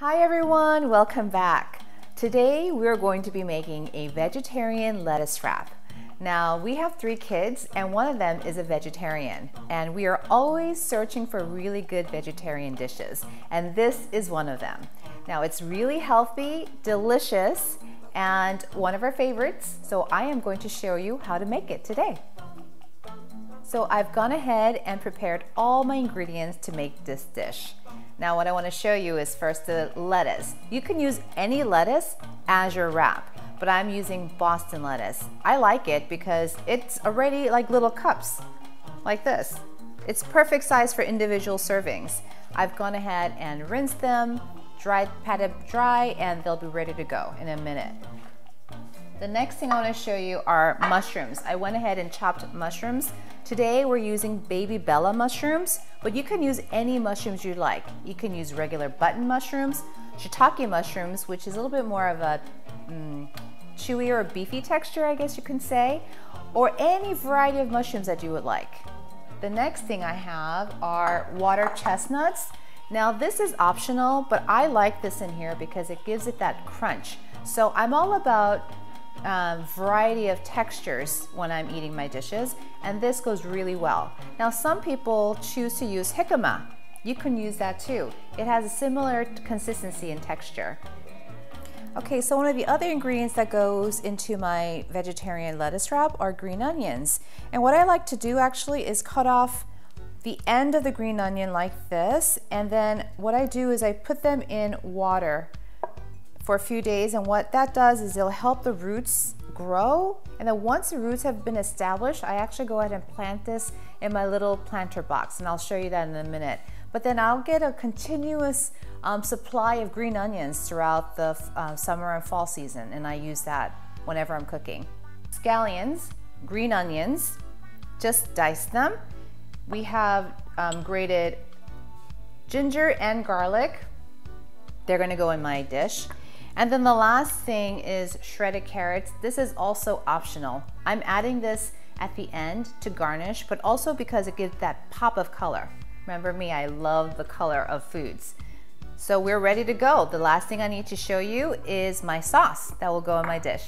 Hi everyone, welcome back. Today we're going to be making a vegetarian lettuce wrap. Now we have 3 kids and one of them is a vegetarian, and we are always searching for really good vegetarian dishes, and this is one of them. Now it's really healthy, delicious, and one of our favorites, so I am going to show you how to make it today. So I've gone ahead and prepared all my ingredients to make this dish. Now what I want to show you is first the lettuce. You can use any lettuce as your wrap, but I'm using Boston lettuce. I like it because it's already like little cups, like this. It's perfect size for individual servings. I've gone ahead and rinsed them, patted dry, and they'll be ready to go in a minute. The next thing I want to show you are mushrooms. I went ahead and chopped mushrooms. Today we're using baby Bella mushrooms, but you can use any mushrooms you like. You can use regular button mushrooms, shiitake mushrooms, which is a little bit more of a chewy or beefy texture, I guess you can say, or any variety of mushrooms that you would like. The next thing I have are water chestnuts. Now this is optional, but I like this in here because it gives it that crunch. So I'm all about variety of textures when I'm eating my dishes, and this goes really well. Now some people choose to use jicama. You can use that too. It has a similar consistency and texture. Okay, so one of the other ingredients that goes into my vegetarian lettuce wrap are green onions. And what I like to do actually is cut off the end of the green onion like this, and then what I do is I put them in water for a few days, and what that does is it'll help the roots grow, and then once the roots have been established, I actually go ahead and plant this in my little planter box, and I'll show you that in a minute. But then I'll get a continuous supply of green onions throughout the summer and fall season, and I use that whenever I'm cooking. Scallions, green onions, just dice them. We have grated ginger and garlic. They're gonna go in my dish. And then the last thing is shredded carrots. This is also optional. I'm adding this at the end to garnish, but also because it gives that pop of color. Remember me, I love the color of foods. So we're ready to go. The last thing I need to show you is my sauce that will go in my dish.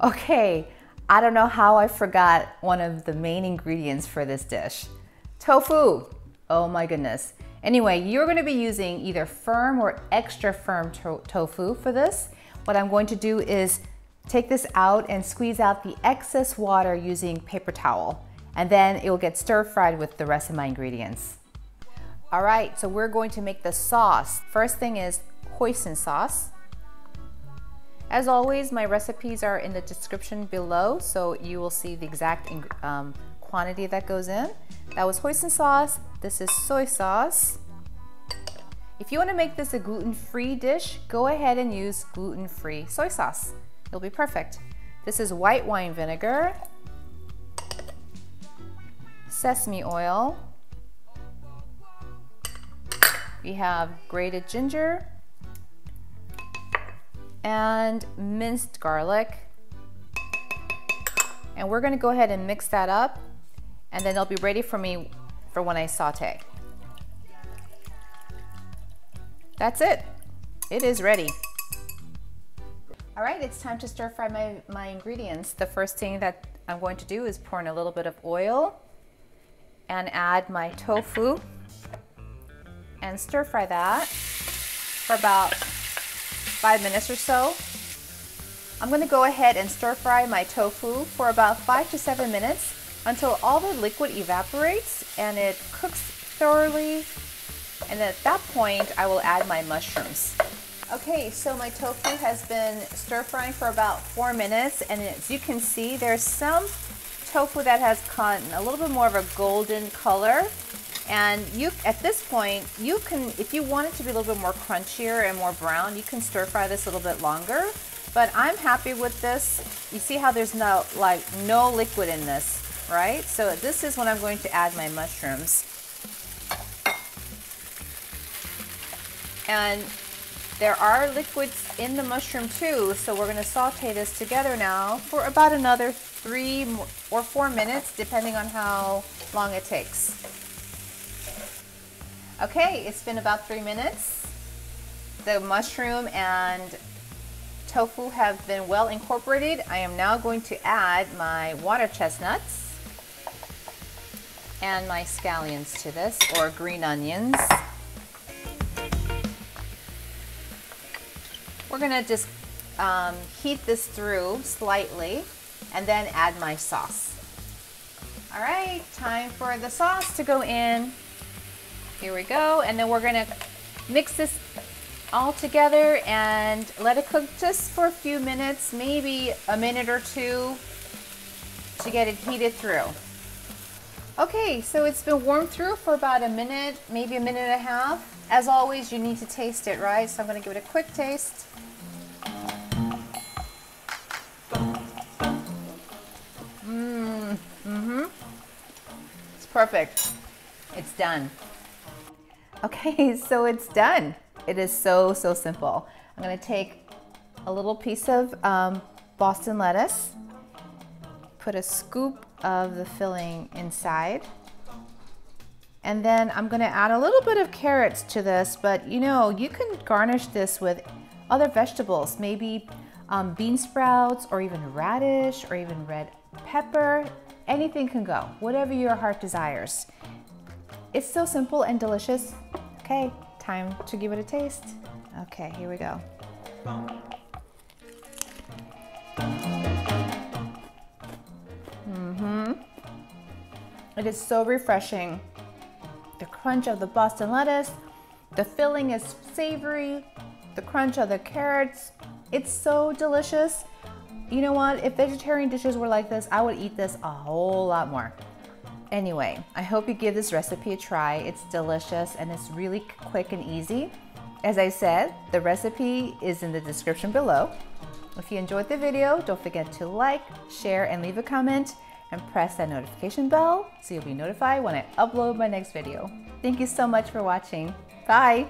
Okay, I don't know how I forgot one of the main ingredients for this dish. Tofu. Oh my goodness. Anyway, you're going to be using either firm or extra firm tofu for this. What I'm going to do is take this out and squeeze out the excess water using paper towel, and then it will get stir fried with the rest of my ingredients. All right, so we're going to make the sauce. First thing is hoisin sauce. As always, my recipes are in the description below, so you will see the exact quantity that goes in. That was hoisin sauce. This is soy sauce. If you want to make this a gluten-free dish, go ahead and use gluten-free soy sauce. It'll be perfect. This is white wine vinegar, sesame oil. We have grated ginger and minced garlic. And we're going to go ahead and mix that up, and then they'll be ready for me for when I saute. That's it. It is ready. All right, it's time to stir fry my ingredients. The first thing that I'm going to do is pour in a little bit of oil and add my tofu and stir fry that for about 5 minutes or so. I'm going to go ahead and stir fry my tofu for about 5 to 7 minutes until all the liquid evaporates and it cooks thoroughly, and at that point I will add my mushrooms. Okay, so my tofu has been stir frying for about 4 minutes, and as you can see, there's some tofu that has gotten a little bit more of a golden color, and at this point you can, if you want it to be a little bit more crunchier and more brown, you can stir fry this a little bit longer. But I'm happy with this. You see how there's no liquid in this, right? So this is when I'm going to add my mushrooms. And there are liquids in the mushroom too, so we're going to saute this together now for about another 3 or 4 minutes, depending on how long it takes. Okay, it's been about 3 minutes. The mushroom and tofu have been well incorporated. I am now going to add my water chestnuts and my scallions to this, or green onions. We're gonna just heat this through slightly and then add my sauce. All right, time for the sauce to go in. Here we go, and then we're gonna mix this all together and let it cook just for a few minutes, maybe a minute or two to get it heated through. Okay, so it's been warmed through for about a minute, maybe a minute and a half. As always, you need to taste it, right? So I'm gonna give it a quick taste. It's perfect. It's done. Okay, so it's done. It is so simple. I'm gonna take a little piece of Boston lettuce, put a scoop of the filling inside, and then I'm gonna add a little bit of carrots to this, but you know, you can garnish this with other vegetables, maybe bean sprouts, or even radish, or even red pepper. Anything can go, whatever your heart desires. It's so simple and delicious. Okay, time to give it a taste. Okay, here we go. It is so refreshing. The crunch of the Boston lettuce, the filling is savory, the crunch of the carrots. It's so delicious. You know what? If vegetarian dishes were like this, I would eat this a whole lot more. Anyway, I hope you give this recipe a try. It's delicious and it's really quick and easy. As I said, the recipe is in the description below. If you enjoyed the video, don't forget to like, share, and leave a comment, and press that notification bell so you'll be notified when I upload my next video. Thank you so much for watching. Bye!